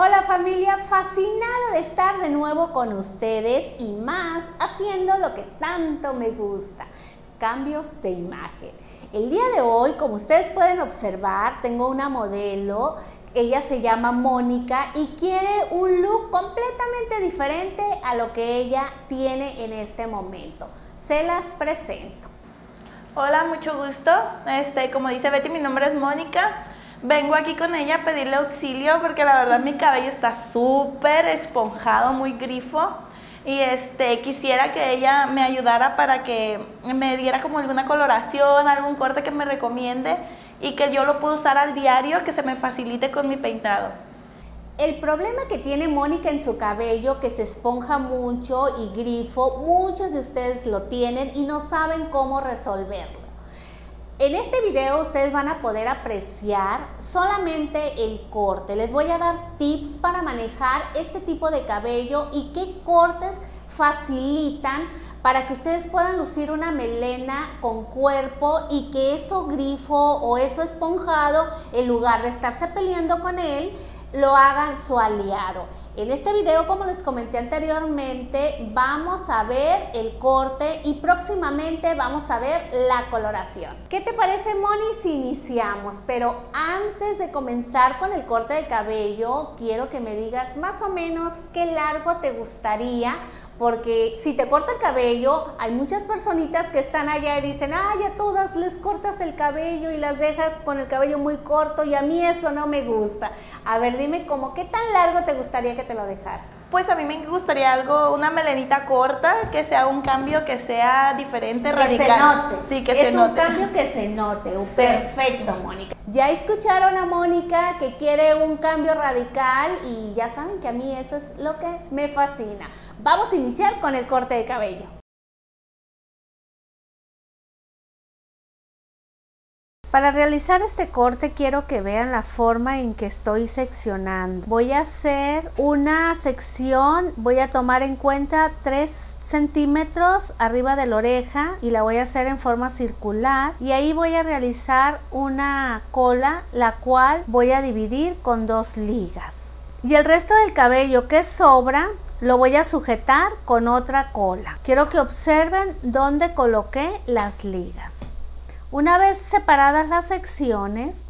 Hola familia, fascinada de estar de nuevo con ustedes y más haciendo lo que tanto me gusta, cambios de imagen. El día de hoy, como ustedes pueden observar, tengo una modelo, ella se llama Mónica y quiere un look completamente diferente a lo que ella tiene en este momento. Se las presento. Hola, mucho gusto. Como dice Betty, mi nombre es Mónica. Vengo aquí con ella a pedirle auxilio porque la verdad mi cabello está súper esponjado, muy grifo. Y quisiera que ella me ayudara para que me diera como alguna coloración, algún corte que me recomiende y que yo lo pueda usar al diario, que se me facilite con mi peinado. El problema que tiene Mónica en su cabello, que se esponja mucho y grifo, muchos de ustedes lo tienen y no saben cómo resolverlo. En este video ustedes van a poder apreciar solamente el corte. Les voy a dar tips para manejar este tipo de cabello y qué cortes facilitan para que ustedes puedan lucir una melena con cuerpo y que eso grifo o eso esponjado, en lugar de estarse peleando con él, lo hagan su aliado. En este video, como les comenté anteriormente, vamos a ver el corte y próximamente vamos a ver la coloración. ¿Qué te parece, Moni, si iniciamos? Pero antes de comenzar con el corte de cabello, quiero que me digas más o menos qué largo te gustaría, porque si te corto el cabello, hay muchas personitas que están allá y dicen, ay, a todas les cortas el cabello y las dejas con el cabello muy corto y a mí eso no me gusta. A ver, dime como qué tan largo te gustaría que te lo dejara. Pues a mí me gustaría una melenita corta, que sea un cambio que sea diferente, radical. Que se note. Sí, que se note. Es un cambio que se note. Sí. Perfecto, Mónica. Ya escucharon a Mónica que quiere un cambio radical y ya saben que a mí eso es lo que me fascina. Vamos a iniciar con el corte de cabello. Para realizar este corte quiero que vean la forma en que estoy seccionando. Voy a hacer una sección, voy a tomar en cuenta 3 centímetros arriba de la oreja y la voy a hacer en forma circular y ahí voy a realizar una cola, la cual voy a dividir con 2 ligas. Y el resto del cabello que sobra lo voy a sujetar con otra cola. Quiero que observen dónde coloqué las ligas. Una vez separadas las secciones,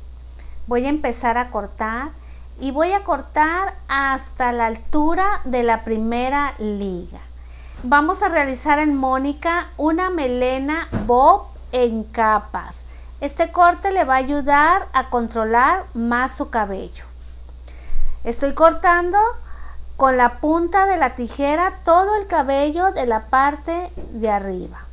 voy a empezar a cortar y voy a cortar hasta la altura de la primera liga. Vamos a realizar en Mónica una melena bob en capas. Este corte le va a ayudar a controlar más su cabello. Estoy cortando con la punta de la tijera todo el cabello de la parte de arriba.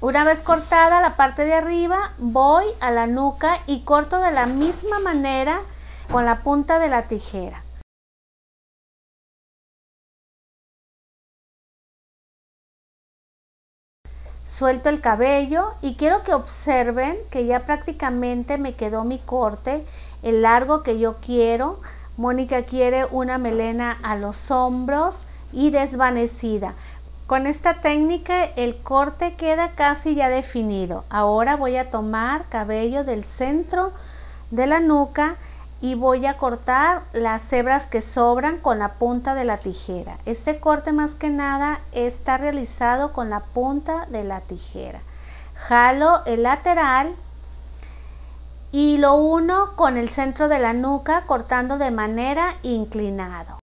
Una vez cortada la parte de arriba, voy a la nuca y corto de la misma manera con la punta de la tijera. Suelto el cabello y quiero que observen que ya prácticamente me quedó mi corte, el largo que yo quiero. Mónica quiere una melena a los hombros y desvanecida. Con esta técnica el corte queda casi ya definido. Ahora voy a tomar cabello del centro de la nuca y voy a cortar las hebras que sobran con la punta de la tijera. Este corte más que nada está realizado con la punta de la tijera. Jalo el lateral y lo uno con el centro de la nuca cortando de manera inclinada.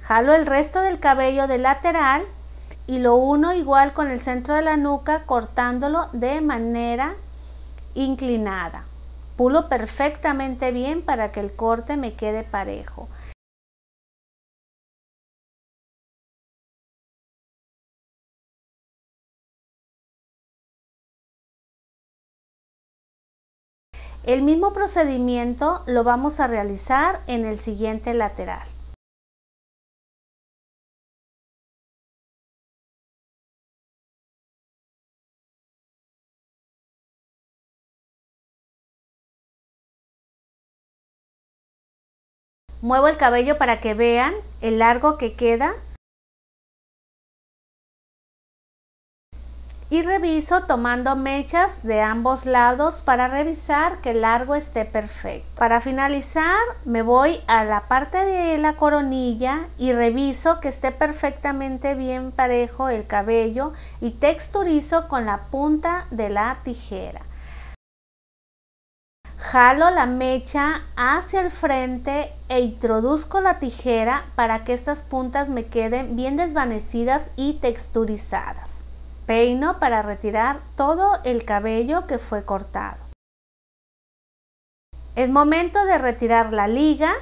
Jalo el resto del cabello del lateral y lo uno igual con el centro de la nuca cortándolo de manera inclinada. Pulo perfectamente bien para que el corte me quede parejo. El mismo procedimiento lo vamos a realizar en el siguiente lateral. Muevo el cabello para que vean el largo que queda. Y reviso tomando mechas de ambos lados para revisar que el largo esté perfecto. Para finalizar me voy a la parte de la coronilla y reviso que esté perfectamente bien parejo el cabello y texturizo con la punta de la tijera. Jalo la mecha hacia el frente e introduzco la tijera para que estas puntas me queden bien desvanecidas y texturizadas. Peino para retirar todo el cabello que fue cortado. Es momento de retirar la liga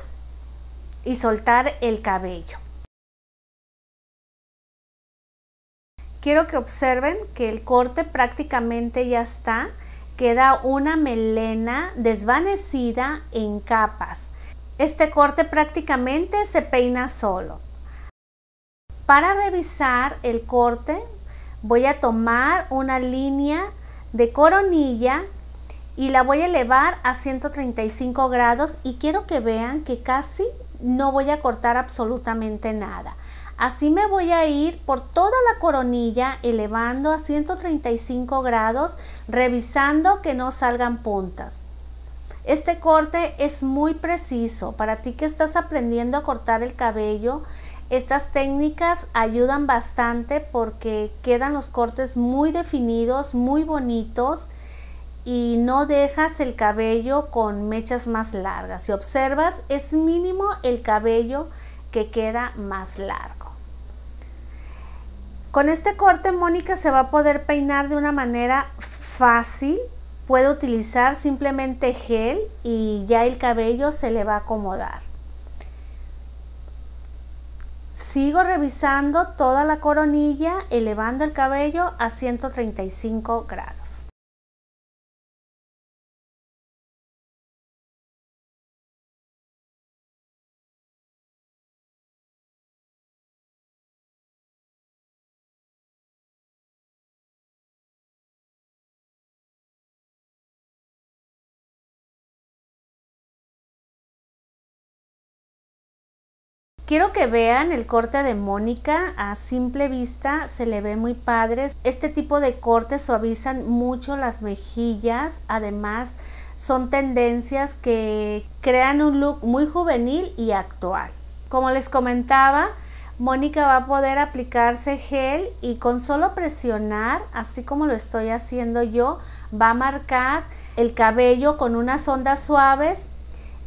y soltar el cabello. Quiero que observen que el corte prácticamente ya está. Queda una melena desvanecida en capas. Este corte prácticamente se peina solo. Para revisar el corte, voy a tomar una línea de coronilla y la voy a elevar a 135 grados y quiero que vean que casi no voy a cortar absolutamente nada. Así me voy a ir por toda la coronilla elevando a 135 grados, revisando que no salgan puntas. Este corte es muy preciso para ti que estás aprendiendo a cortar el cabello. Estas técnicas ayudan bastante porque quedan los cortes muy definidos, muy bonitos y no dejas el cabello con mechas más largas. Si observas, es mínimo el cabello que queda más largo. Con este corte Mónica se va a poder peinar de una manera fácil. Puede utilizar simplemente gel y ya el cabello se le va a acomodar. Sigo revisando toda la coronilla, elevando el cabello a 135 grados. Quiero que vean el corte de Mónica. A simple vista se le ve muy padre. Este tipo de cortes suavizan mucho las mejillas. Además, son tendencias que crean un look muy juvenil y actual. Como les comentaba, Mónica va a poder aplicarse gel y con solo presionar, así como lo estoy haciendo yo, va a marcar el cabello con unas ondas suaves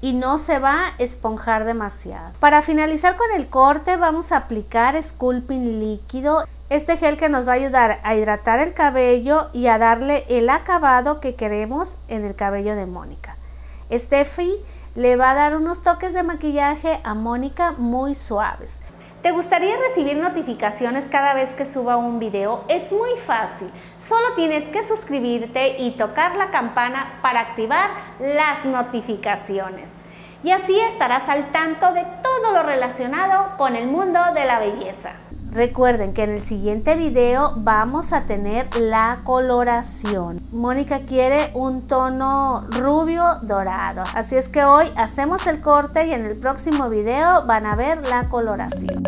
y no se va a esponjar demasiado. Para finalizar con el corte vamos a aplicar Sculpting líquido. Este gel que nos va a ayudar a hidratar el cabello y a darle el acabado que queremos en el cabello de Mónica. Steffi le va a dar unos toques de maquillaje a Mónica muy suaves. ¿Te gustaría recibir notificaciones cada vez que suba un video? Es muy fácil, solo tienes que suscribirte y tocar la campana para activar las notificaciones. Y así estarás al tanto de todo lo relacionado con el mundo de la belleza. Recuerden que en el siguiente video vamos a tener la coloración. Mónica quiere un tono rubio dorado, así es que hoy hacemos el corte y en el próximo video van a ver la coloración.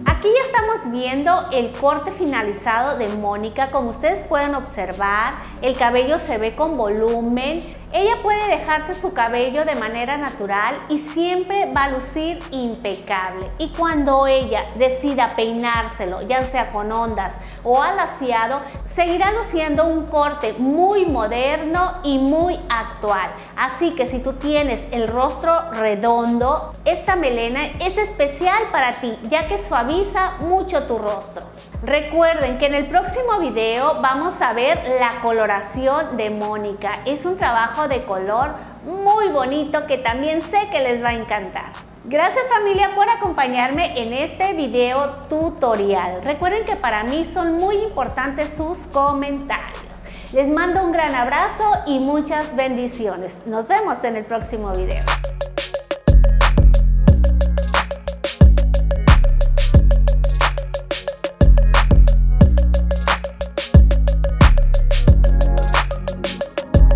Aquí ya estamos viendo el corte finalizado de Mónica. Como ustedes pueden observar, el cabello se ve con volumen. Ella puede dejarse su cabello de manera natural y siempre va a lucir impecable. Y cuando ella decida peinárselo, ya sea con ondas o alaciado, seguirá luciendo un corte muy moderno y muy actual. Así que si tú tienes el rostro redondo, esta melena es especial para ti, ya que suaviza mucho tu rostro. Recuerden que en el próximo video vamos a ver la coloración de Mónica. Es un trabajo de color muy bonito que también sé que les va a encantar. Gracias familia por acompañarme en este video tutorial. Recuerden que para mí son muy importantes sus comentarios. Les mando un gran abrazo y muchas bendiciones. Nos vemos en el próximo video.